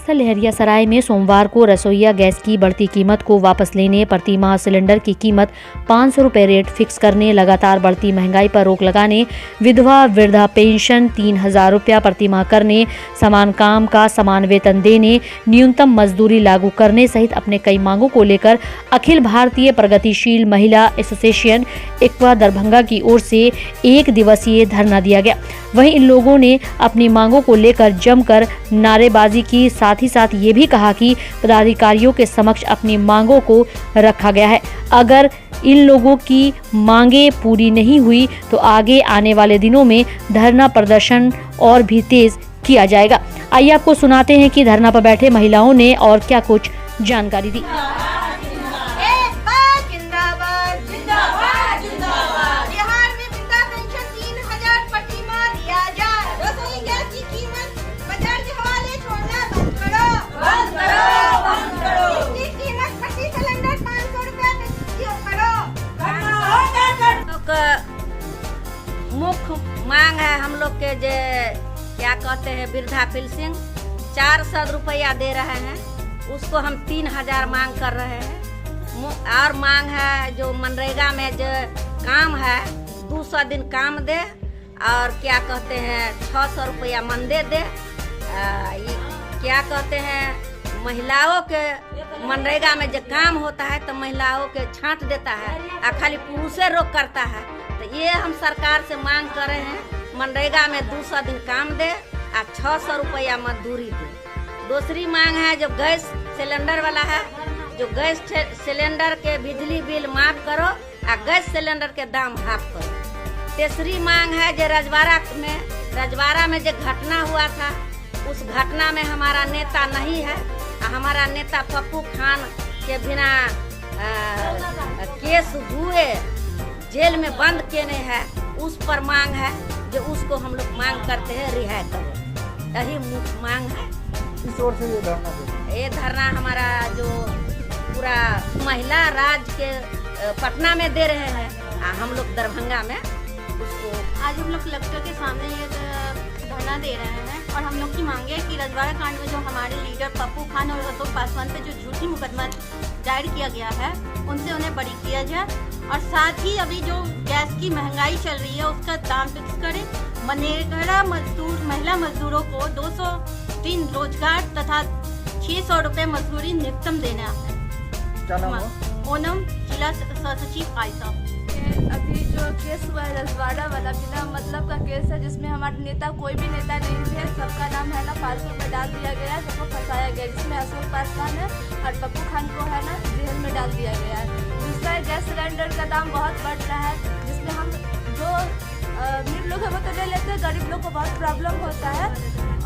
घटनास्थल लहरियासराय में सोमवार को रसोईया गैस की बढ़ती कीमत को वापस लेने, प्रति माह सिलेंडर की कीमत 500 रुपये रेट फिक्स करने, लगातार बढ़ती महंगाई पर रोक लगाने, विधवा वृद्धा पेंशन 3000 रुपया प्रति माह करने, समान काम का समान वेतन देने, न्यूनतम मजदूरी लागू करने सहित अपने कई मांगों को लेकर अखिल भारतीय प्रगतिशील महिला एसोसिएशन इक्वा दरभंगा की ओर से 1 दिवसीय धरना दिया गया। वहीं इन लोगों ने अपनी मांगों को लेकर जमकर नारेबाजी की, साथ ही साथ ये भी कहा कि पदाधिकारियों के समक्ष अपनी मांगों को रखा गया है। अगर इन लोगों की मांगें पूरी नहीं हुई तो आगे आने वाले दिनों में धरना प्रदर्शन और भी तेज किया जाएगा। आइए आपको सुनाते हैं कि धरना पर बैठे महिलाओं ने और क्या कुछ जानकारी दी। मुख्य मांग है हम लोग के जे क्या कहते हैं वृद्धा पेंशन 400 रुपया दे रहे हैं, उसको हम 3000 मांग कर रहे हैं। और मांग है जो मनरेगा में जो काम है 200 दिन काम दे और क्या कहते हैं 600 रुपया मनदे दे। क्या कहते हैं महिलाओं के मनरेगा में जो काम होता है तो महिलाओं के छांट देता है और खाली पुरुषे रोक करता है। तो ये हम सरकार से मांग कर रहे हैं मनरेगा में 200 दिन काम दे और 600 रुपया मजदूरी दे। दूसरी मांग है जो गैस सिलेंडर वाला है, जो गैस सिलेंडर के बिजली बिल माफ करो और गैस सिलेंडर के दाम हाफ करो। तीसरी मांग है जो रजवाड़ा में जो घटना हुआ था उस घटना में हमारा नेता नहीं है, हमारा नेता पप्पू खान के बिना केस हुए जेल में बंद केने हैं, उस पर मांग है जो उसको हम लोग मांग करते हैं रिहा करो। यही मुख्य मांग है। इस ओर से ये धरना हमारा जो पूरा महिला राज्य के पटना में दे रहे हैं, हम लोग दरभंगा में उसको आज हम लोग कलेक्टर के सामने ये धरना दे रहे हैं और हम लोग की मांगे है कि रजवाड़ा कांड में जो हमारे लीडर पप्पू खान और अशोक पासवान पे जो झूठी मुकदमा दायर किया गया है उनसे उन्हें बरी किया जाए और साथ ही अभी जो गैस की महंगाई चल रही है उसका दाम फिक्स करें। मनरेगा मजदूर महिला मजदूरों को 200 दिन रोजगार तथा 600 रुपये मजदूरी न्यूनतम देना है। ओनम जिला सचिव आयसा। अभी जो केस हुआ है रजवाड़ा वाला बिना मतलब का केस है जिसमें हमारे नेता कोई भी नेता नहीं थे, सबका नाम है ना फालतू में डाल दिया गया, सबको फंसाया गया, जिसमें अशोक पासवान है और पप्पू खान को है ना जेल में डाल दिया गया है। दूसरा गैस सिलेंडर का दाम बहुत बढ़ रहा है जिसमें हम जो अमीर लोग हैं वो तो ले लेते हैं, गरीब लोग को बहुत प्रॉब्लम होता है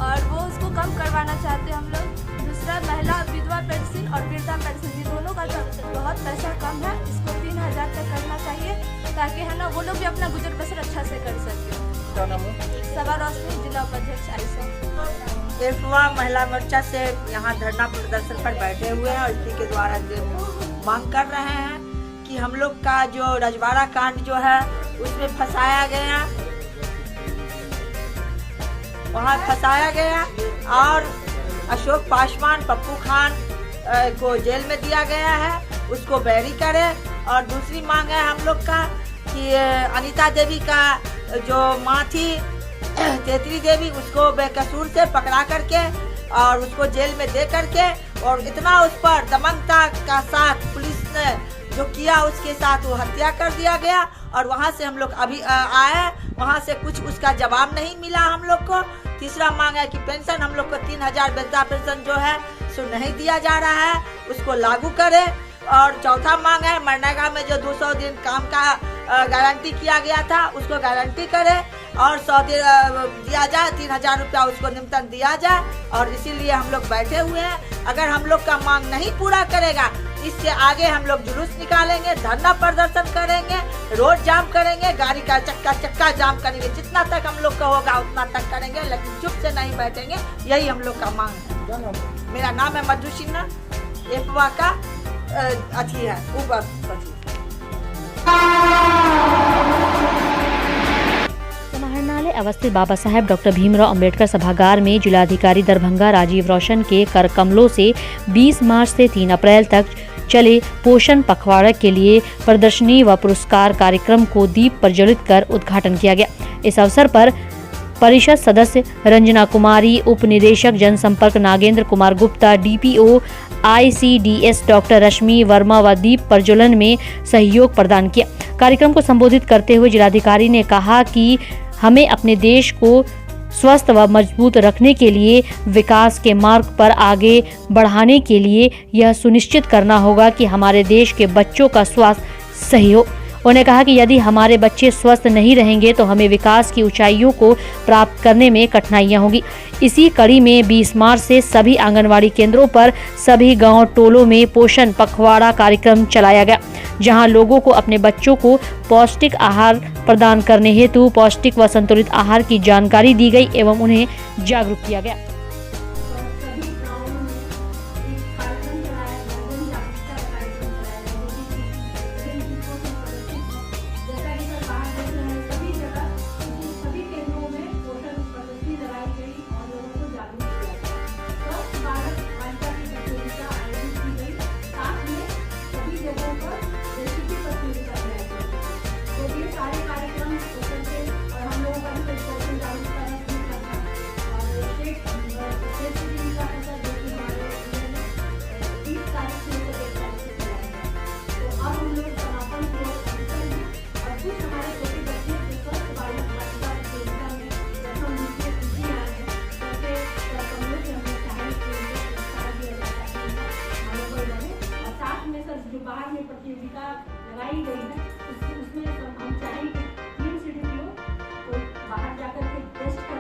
और वो उसको कम करवाना चाहते हैं हम लोग। दूसरा महिला विधवा पेंशन और वृद्धा पेंशन ये दोनों का बहुत पैसा कम है, इसको 3000 तक करना चाहिए ताकि है ना वो लोग भी अपना गुजर बसर अच्छा से कर सके। सभा रोशनी जिला उपाध्यक्ष आयशा। इक्वा महिला मोर्चा से यहाँ धरना प्रदर्शन पर बैठे हुए हैं और इसी के द्वारा मांग कर रहे हैं कि हम लोग का जो रजवाड़ा कांड जो है उसमें फंसाया गया, वहाँ फंसाया गया और अशोक पासवान पप्पू खान को जेल में दिया गया है, उसको बैरी करे। और दूसरी मांग है हम लोग का कि अनीता देवी का जो माँ थी तेतरी देवी, उसको बेकसूर से पकड़ा करके और उसको जेल में दे करके और इतना उस पर दमनता का साथ पुलिस ने जो किया उसके साथ वो हत्या कर दिया गया। और वहाँ से हम लोग अभी आए, वहाँ से कुछ उसका जवाब नहीं मिला हम लोग को। तीसरा मांग है कि पेंशन हम लोग को 3000 वृद्धा पेंशन जो है सो नहीं दिया जा रहा है, उसको लागू करे। और चौथा मांग है मनरेगा में जो 200 दिन काम का गारंटी किया गया था उसको गारंटी करे और 100 दिन दिया जाए, 3000 रुपया उसको न्यूनतम दिया जाए। और इसीलिए हम लोग बैठे हुए हैं। अगर हम लोग का मांग नहीं पूरा करेगा इससे आगे हम लोग जुलूस निकालेंगे, धरना प्रदर्शन करेंगे, रोड जाम करेंगे, गाड़ी का चक्का जाम करेंगे। जितना तक हम लोग का होगा उतना तक करेंगे, लेकिन चुप से नहीं बैठेंगे। यही हम लोग का मांग है। मेरा नाम है मधु सिन्हा, इक्वा का अथी है ऊपर समाहरणालय में अवस्थित बाबा साहेब डॉक्टर भीमराव अंबेडकर सभागार में जिलाधिकारी दरभंगा राजीव रोशन के कर कमलों से 20 मार्च से 3 अप्रैल तक चले पोषण पखवाड़ा के लिए प्रदर्शनी व पुरस्कार कार्यक्रम को दीप प्रज्वलित कर उद्घाटन किया गया। इस अवसर पर परिषद सदस्य रंजना कुमारी, उप निदेशक जनसंपर्क Nagendra Kumar Gupta, DPO ICDS doctor Rashmi Verma व दीप प्रज्वलन में सहयोग प्रदान किया। कार्यक्रम को संबोधित करते हुए जिलाधिकारी ने कहा कि हमें अपने देश को स्वस्थ व मजबूत रखने के लिए विकास के मार्ग पर आगे बढ़ाने के लिए यह सुनिश्चित करना होगा कि हमारे देश के बच्चों का स्वास्थ्य सही हो। उन्होंने कहा कि यदि हमारे बच्चे स्वस्थ नहीं रहेंगे तो हमें विकास की ऊंचाइयों को प्राप्त करने में कठिनाइयां होगी। इसी कड़ी में 20 मार्च से सभी आंगनवाड़ी केंद्रों पर सभी गांव टोलों में पोषण पखवाड़ा कार्यक्रम चलाया गया, जहां लोगों को अपने बच्चों को पौष्टिक आहार प्रदान करने हेतु पौष्टिक व संतुलित आहार की जानकारी दी गई एवं उन्हें जागरूक किया गया। जो बाहर में प्रतियोगिता लगाई गई है उसमें हम चाहेंगे टीम से भी लोग तो बाहर जाकर के टेस्ट कर।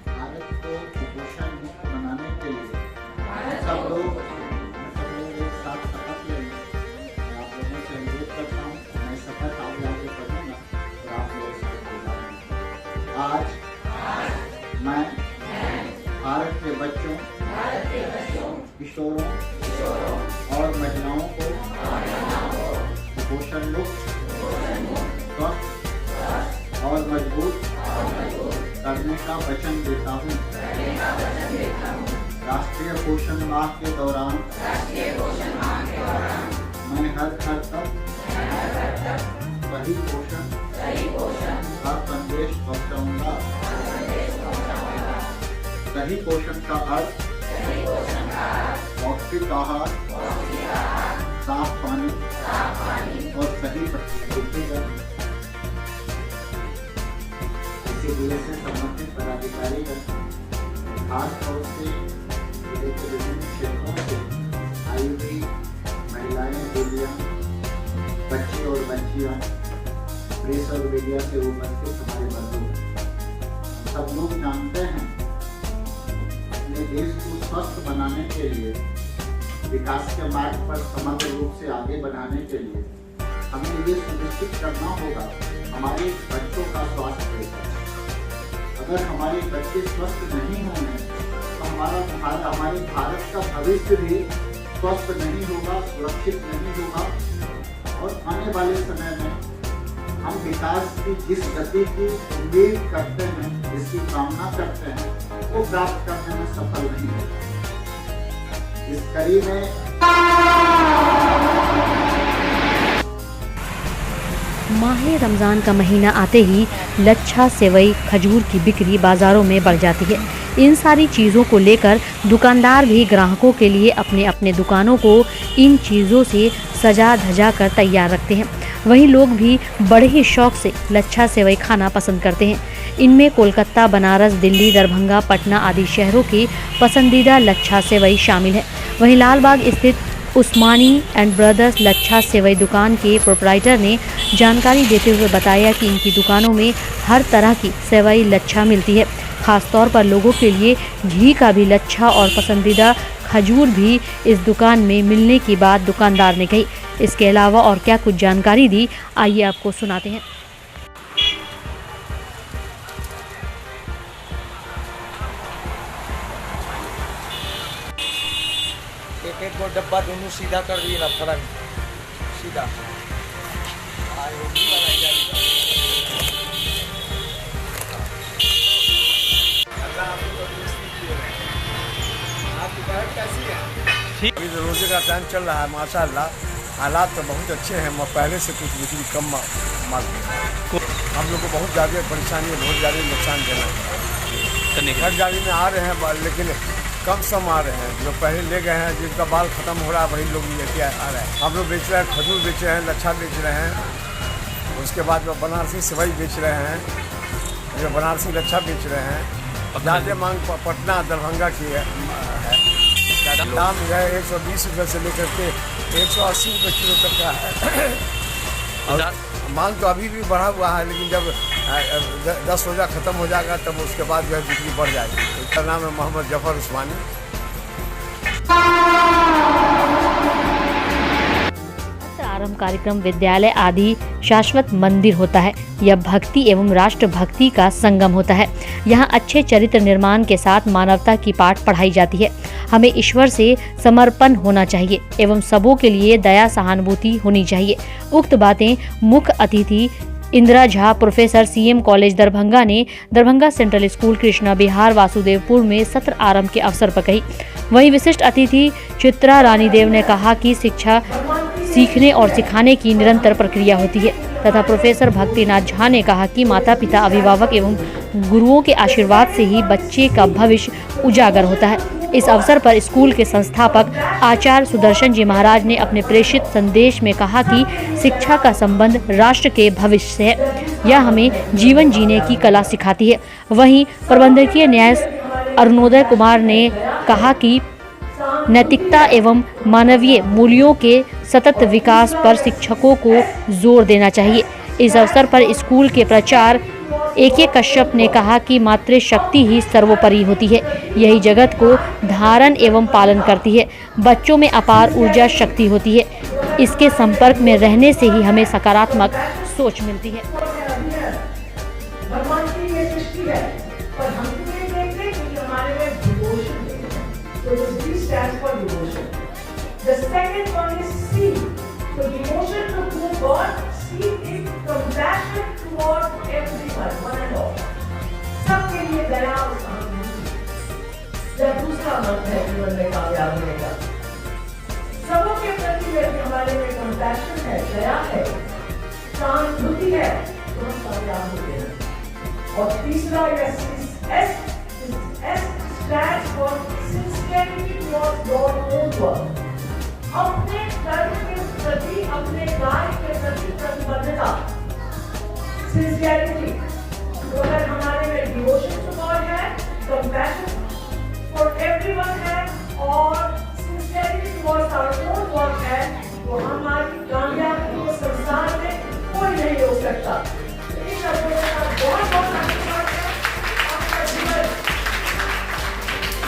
भारत को कुपोषण मुक्त बनाने के लिए सब लोग एक साथ शपथ लेंगे। आप लोगों से अनुरोध करता हूँ, मैं शपथ आप लोगों को करूँगा और आप लोग इसको आज मैं भारत के बच्चों, किशोरों और महिलाओं को कुपोषण मुक्त, स्वस्थ और मजबूत करने का वचन देता हूँ। राष्ट्रीय पोषण माह के दौरान मैं हर घर तक सही पोषण का संदेश पहुँचाऊंगा। सही पोषण का अर्थ पौष्टिक आहार, साफ पानी और सही प्रतिरोधक। इसीलिए से संबंधित पदाधिकारी खास तौर से जिले के विभिन्न क्षेत्रों से आई हुई महिलाएं, बेटियां, बच्चे और बच्चियां, प्रेस और मीडिया से उपस्थित हमारे बंधु, सब लोग जानते हैं अपने देश को स्वस्थ बनाने के लिए, विकास के मार्ग पर समग्र रूप से आगे बढ़ाने के लिए हमें ये सुनिश्चित करना होगा हमारे बच्चों का स्वास्थ्य कैसा। अगर हमारे बच्चे स्वस्थ नहीं होंगे तो हमारे भारत का भविष्य भी स्वस्थ नहीं होगा, सुरक्षित नहीं होगा और आने वाले समय में हम विकास की जिस गति की उम्मीद करते हैं, जिसकी कामना करते हैं, वो प्राप्त करने में सफल नहीं होगा। इस कड़ी में माह रमज़ान का महीना आते ही लच्छा, सेवई, खजूर की बिक्री बाज़ारों में बढ़ जाती है। इन सारी चीज़ों को लेकर दुकानदार भी ग्राहकों के लिए अपने अपने दुकानों को इन चीज़ों से सजा धजा कर तैयार रखते हैं। वहीं लोग भी बड़े ही शौक से लच्छा, सेवई खाना पसंद करते हैं। इनमें कोलकाता, बनारस, दिल्ली, दरभंगा, पटना आदि शहरों की पसंदीदा लच्छा, सेवई शामिल है। वहीं लालबाग स्थित उस्मानी एंड ब्रदर्स लच्छा सेवई दुकान के प्रोपराइटर ने जानकारी देते हुए बताया कि इनकी दुकानों में हर तरह की सेवई लच्छा मिलती है। खासतौर पर लोगों के लिए घी का भी लच्छा और पसंदीदा खजूर भी इस दुकान में मिलने की बात दुकानदार ने कही। इसके अलावा और क्या कुछ जानकारी दी, आइए आपको सुनाते हैं। एक गो डब्बा दोनों सीधा कर दिए ना, फरन सीधा ठीक। अभी तो रोजे का टाइम चल रहा है, माशाल्लाह हालात तो बहुत अच्छे हैं, पहले से कुछ बिजली कम मांग हम लोग को बहुत ज़्यादा परेशानी है, बहुत ज़्यादा नुकसान देना है। हर गाड़ी में आ रहे हैं लेकिन कम सम आ रहे हैं, जो पहले ले गए हैं जिनका बाल खत्म हो रहा है वही लोग लेके आ रहे हैं। हम लोग बेच रहे हैं, खजूर बेच रहे हैं, लच्छा बेच रहे हैं, उसके बाद में बनारसी सेवई बेच रहे हैं, जो बनारसी लच्छा बेच रहे हैं। ज़्यादा मांग पटना दरभंगा की है। दाम जो है 120 रुपये से लेकर के 180 रुपये किलो तक का है। और मांग तो अभी भी बढ़ा हुआ है, लेकिन जब 10 रोज़ा ख़त्म हो जाएगा तब उसके बाद जो है बिक्री बढ़ जाएगी। उसका नाम है मोहम्मद जफर उस्मानी। आरंभ कार्यक्रम विद्यालय आदि शाश्वत मंदिर होता है। यह भक्ति एवं राष्ट्र भक्ति का संगम होता है। यहाँ अच्छे चरित्र निर्माण के साथ मानवता की पाठ पढ़ाई जाती है। हमें ईश्वर से समर्पण होना चाहिए एवं सबों के लिए दया सहानुभूति होनी चाहिए। उक्त बातें मुख्य अतिथि Indira Jha professor CM college Darbhanga ने दरभंगा सेंट्रल स्कूल कृष्णा बिहार वासुदेवपुर में सत्र आरंभ के अवसर पर कही। वहीं विशिष्ट अतिथि चित्रा रानी देव ने कहा कि शिक्षा सीखने और सिखाने की निरंतर प्रक्रिया होती है तथा प्रोफेसर भक्तिनाथ झा ने कहा कि माता पिता अभिभावक एवं गुरुओं के आशीर्वाद से ही बच्चे का भविष्य उजागर होता है। इस अवसर पर स्कूल के संस्थापक आचार्य सुदर्शन जी महाराज ने अपने प्रेषित संदेश में कहा कि शिक्षा का संबंध राष्ट्र के भविष्य से है। यह हमें जीवन जीने की कला सिखाती है। वहीं प्रबंधकीय न्यायाधीश अरुणोदय कुमार ने कहा कि नैतिकता एवं मानवीय मूल्यों के सतत विकास पर शिक्षकों को जोर देना चाहिए। इस अवसर पर स्कूल के प्राचार्य AK कश्यप ने कहा कि मातृशक्ति ही सर्वोपरि होती है, यही जगत को धारण एवं पालन करती है। बच्चों में अपार ऊर्जा शक्ति होती है, इसके संपर्क में रहने से ही हमें सकारात्मक सोच मिलती है। भगवान की ये सृष्टि है, पर हम तो ये देख रहे हैं कि हमारे में डिवोशन है। So this D stands for devotion. The second one is C. So devotion to whom God, C is compassion toward everyone, one and all. सबके लिए दया और सहानुभूति। यह दूसरा मंत्र है जीवन में कामयाब होने का। सबों के प्रति यदि हमारे में compassion है, दया है, सहानुभूति है, तो हम कामयाब होते हैं। और तीसरा यह S stands for sincerity towards God's own work. अपने कर्म के प्रति, अपने कार्य के प्रति प्रतिबद्धता, sincerity। तो अगर हमारे में devotion to God है, compassion for everyone है और sincerity towards our own work है, तो हमारी कामयाबी को संसार में कोई नहीं रोक सकता। इन शब्दों के साथ बहुत आशीर्वाद है आपका जीवन।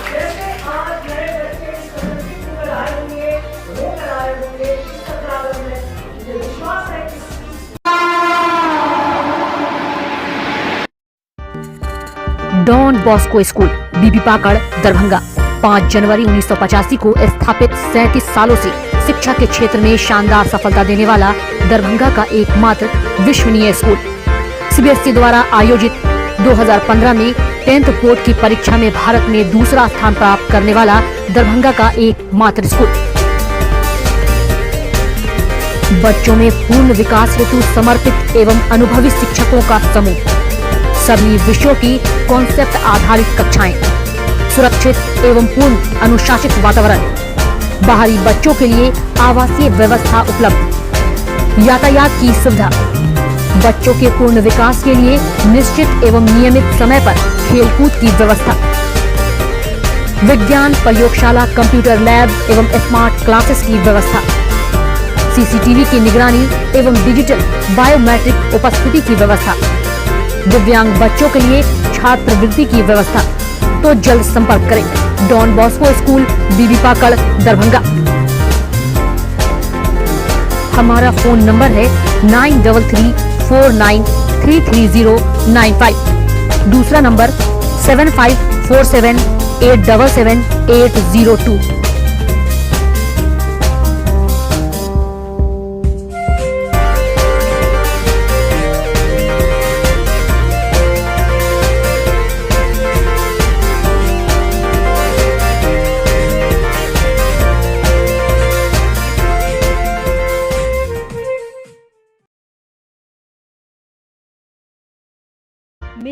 जैसे आज नए बच्चे इस प्रकृति को कराए होंगे, वो कराए होंगे इस सत्रावल में, मुझे विश्वास है कि डॉन बॉस्को स्कूल बीबी पाकड़ दरभंगा 5 जनवरी 1985 को स्थापित 37 सालों से शिक्षा के क्षेत्र में शानदार सफलता देने वाला दरभंगा का एकमात्र विश्वसनीय स्कूल। CBSE द्वारा आयोजित 2015 में 10th बोर्ड की परीक्षा में भारत में दूसरा स्थान प्राप्त करने वाला दरभंगा का एकमात्र स्कूल। बच्चों में पूर्ण विकास हेतु समर्पित एवं अनुभवी शिक्षकों का समूह, सभी विषयों की कॉन्सेप्ट आधारित कक्षाएं, सुरक्षित एवं पूर्ण अनुशासित वातावरण, बाहरी बच्चों के लिए आवासीय व्यवस्था उपलब्ध, यातायात की सुविधा, बच्चों के पूर्ण विकास के लिए निश्चित एवं नियमित समय पर खेलकूद की व्यवस्था, विज्ञान प्रयोगशाला, कंप्यूटर लैब एवं स्मार्ट क्लासेस की व्यवस्था, CCTV की निगरानी एवं डिजिटल बायोमेट्रिक उपस्थिति की व्यवस्था, दिव्यांग बच्चों के लिए छात्रवृत्ति की व्यवस्था। तो जल्द संपर्क करें डॉन बॉस्को स्कूल बीबी पाकड़ दरभंगा। हमारा फोन नंबर है 9334933095। दूसरा नंबर 7547877802।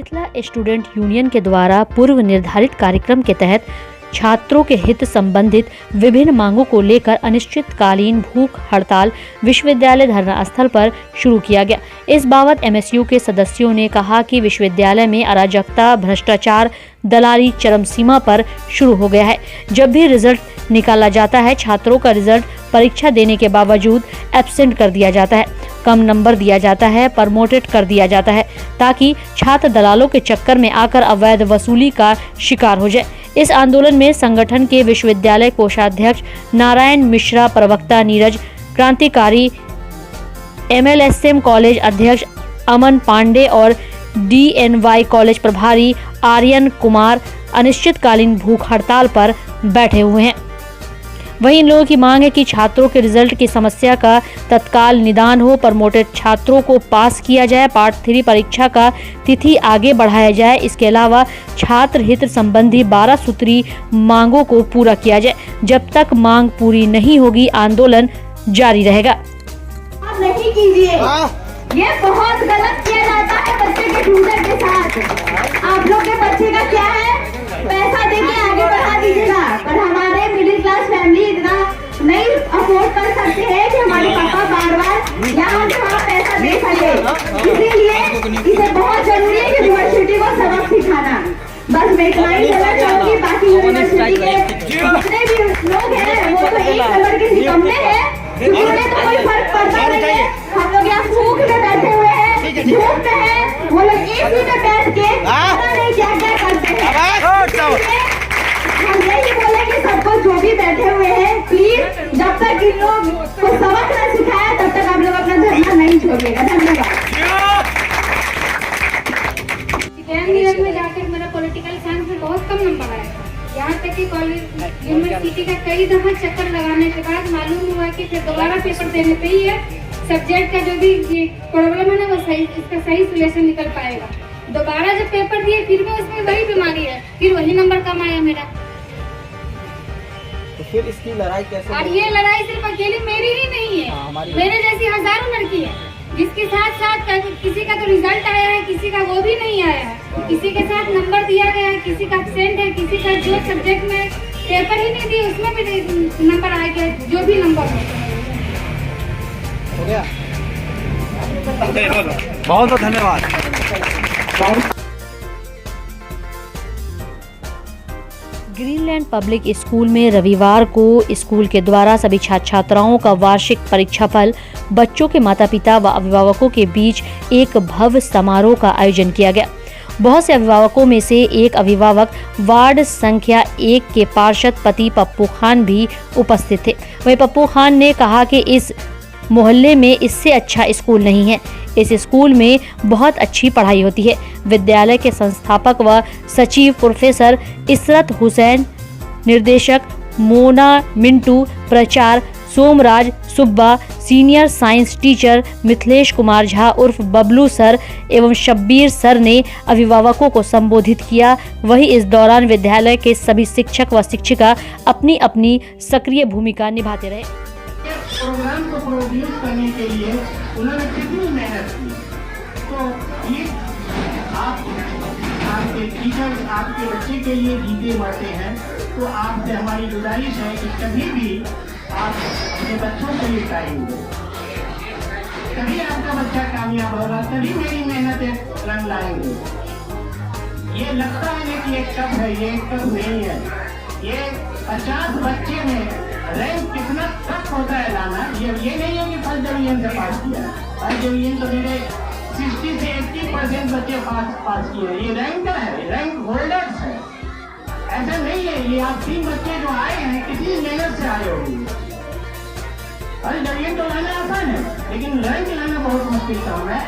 मिथिला स्टूडेंट यूनियन के द्वारा पूर्व निर्धारित कार्यक्रम के तहत छात्रों के हित संबंधित विभिन्न मांगों को लेकर अनिश्चितकालीन भूख हड़ताल विश्वविद्यालय धरना स्थल पर शुरू किया गया। इस बाबत एमएसयू के सदस्यों ने कहा कि विश्वविद्यालय में अराजकता, भ्रष्टाचार, दलाली चरम सीमा पर शुरू हो गया है। जब भी रिजल्ट निकाला जाता है, छात्रों का रिजल्ट परीक्षा देने के बावजूद एब्सेंट कर दिया जाता है, कम नंबर दिया जाता है, प्रमोटेड कर दिया जाता है, ताकि छात्र दलालों के चक्कर में आकर अवैध वसूली का शिकार हो जाए। इस आंदोलन में संगठन के विश्वविद्यालय कोषाध्यक्ष नारायण मिश्रा, प्रवक्ता नीरज, क्रांतिकारी MLSM कॉलेज अध्यक्ष अमन पांडे और DNY कॉलेज प्रभारी आर्यन कुमार अनिश्चितकालीन भूख हड़ताल पर बैठे हुए हैं। वहीं इन लोगों की मांग है कि छात्रों के रिजल्ट की समस्या का तत्काल निदान हो, प्रमोटेड छात्रों को पास किया जाए, पार्ट 3 परीक्षा का तिथि आगे बढ़ाया जाए। इसके अलावा छात्र हित संबंधी 12 सूत्री मांगों को पूरा किया जाए। जब तक मांग पूरी नहीं होगी, आंदोलन जारी रहेगा। नहीं कीजिए, ये बहुत गलत किया जाता है बच्चे के फ्यूचर के साथ। आप लोग के बच्चे का क्या है, पैसा देके आगे बढ़ा दीजिएगा, पर हमारे मिडिल क्लास फैमिली इतना नहीं अफोर्ड कर सकते हैं कि हमारे पापा बार बार यहाँ से वहाँ पैसा दे सके। इसीलिए इसे बहुत जरूरी है कि यूनिवर्सिटी को सबक सिखाना। बस मैं इतना ही कहना चाहूँगी, बाकी यूनिवर्सिटी के जितने भी लोग हैं वो तो एक नंबर के निकम्मे हैं, उन्हें तो कोई फर्क पड़ता नहीं है। हम लोग यहाँ भूख में बैठे हुए हैं, धूप में हैं, वो लोग AC में बैठ के पता नहीं क्या क्या करते हैं। हम यही बोले कि सबको जो भी बैठे हुए हैं, प्लीज जब तक इन लोग को सबक न सिखाया तब तक आप लोग अपना धरना नहीं छोड़िएगा। धन्यवाद। में जाकर मेरा पॉलिटिकल साइंस में बहुत कम नंबर आया। यहाँ तक कि कॉलेज यूनिवर्सिटी का कई दफा चक्कर लगाने के बाद मालूम हुआ कि फिर दोबारा पेपर देने पे ही है सब्जेक्ट का जो भी प्रॉब्लम है ना वो सही, इसका सही सोल्यूशन निकल पाएगा। दोबारा जब पेपर दिए फिर भी उसमें वही बीमारी है, फिर वही नंबर कम आया मेरा। तो फिर इसकी लड़ाई कैसे? और ये लड़ाई सिर्फ अकेली मेरी ही नहीं है, मेरे जैसी हजारों लड़की है जिसके साथ साथ किसी का तो रिजल्ट आया है, किसी का वो भी नहीं आया है, किसी के साथ नंबर दिया गया है, किसी का एब्सेंट है, किसी का जो सब्जेक्ट में पेपर ही नहीं दिए उसमें भी नंबर आ गया, जो भी नंबर हो गया। बहुत बहुत धन्यवाद। ग्रीनलैंड पब्लिक स्कूल में रविवार को स्कूल के द्वारा सभी छात्र छात्राओं का वार्षिक परीक्षाफल बच्चों के माता पिता व अभिभावकों के बीच एक भव्य समारोह का आयोजन किया गया। बहुत से अभिभावकों में से एक अभिभावक वार्ड संख्या 1 के पार्षद पति पप्पू खान भी उपस्थित थे। वहीं पप्पू खान ने कहा कि इस मोहल्ले में इससे अच्छा स्कूल नहीं है, इस स्कूल में बहुत अच्छी पढ़ाई होती है। विद्यालय के संस्थापक व सचिव प्रोफेसर इशरत हुसैन, निर्देशक मोना मिंटू, प्रचार Somraj Subba, senior science teacher Mithilesh Kumar Jha उर्फ बबलू सर एवं शब्बीर सर ने अभिभावकों को संबोधित किया। वहीं इस दौरान विद्यालय के सभी शिक्षक व शिक्षिका अपनी अपनी सक्रिय भूमिका निभाते रहे। प्रोग्राम को प्रोड्यूस करने के लिए उन्होंने कितनी मेहनत की, तो ये आपके टीचर आपके बच्चे के लिए जीते मरते हैं। तो आपसे हमारी गुजारिश है कि कभी भी आप अपने बच्चों के लिए टाइम दें, तभी आपका बच्चा कामयाब होगा, तभी मेरी मेहनत रंग लाएंगे। ये लगता है ना कि एक कप है, ये एक कप नहीं है। ये 50 बच्चे में रैंक कितना टफ होता है लाना, ये नहीं है कि फर्स्ट डिवीजन से पास किया। फर्स्ट डिवीजन तो मेरे 60 से 80% बच्चे पास किए। ये रैंक का है, रैंक होल्डर्स है, ऐसा नहीं है। ये आप 3 बच्चे जो आए हैं कितनी मेहनत से आए होंगे। फर्स्ट डिवीजन तो लाना आसान है, लेकिन रैंक लाना बहुत मुश्किल काम है।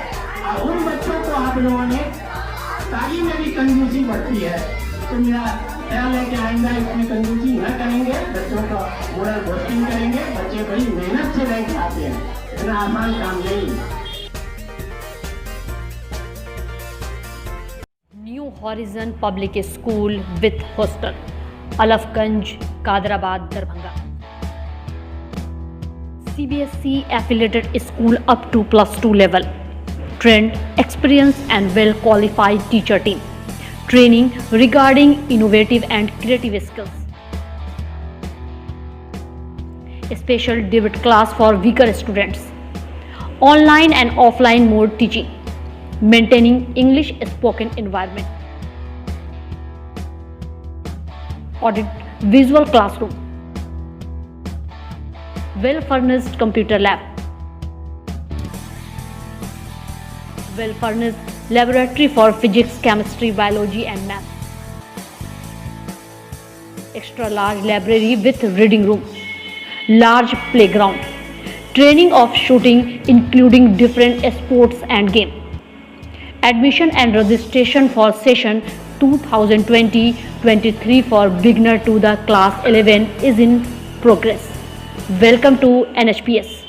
और उन बच्चों को आप लोगों ने तालीम में भी कंजूसी बढ़ती है, तो मेरा ख्याल है कि आइंदा इसमें कंजूसी न करेंगे, बच्चों का मोरल बूस्टिंग करेंगे। बच्चे बड़ी मेहनत से रैंक आते हैं, इतना आसान काम नहीं। New horizon public school with hostel, Alafganj, Qadirabad, Darbhanga. CBSE affiliated school up to +2 level. trained, experienced and well-qualified teacher team. Training regarding innovative and creative skills. A special debate class for weaker students. Online and offline mode teaching. Maintaining English spoken environment. Audit visual classroom. Well-furnished computer lab. Well-furnished laboratory for physics, chemistry, biology and math. Extra large library with reading room. Large playground. Training of shooting including different sports and game. Admission and registration for session 2020-23 for beginner to the class 11 is in progress. Welcome to NHPS.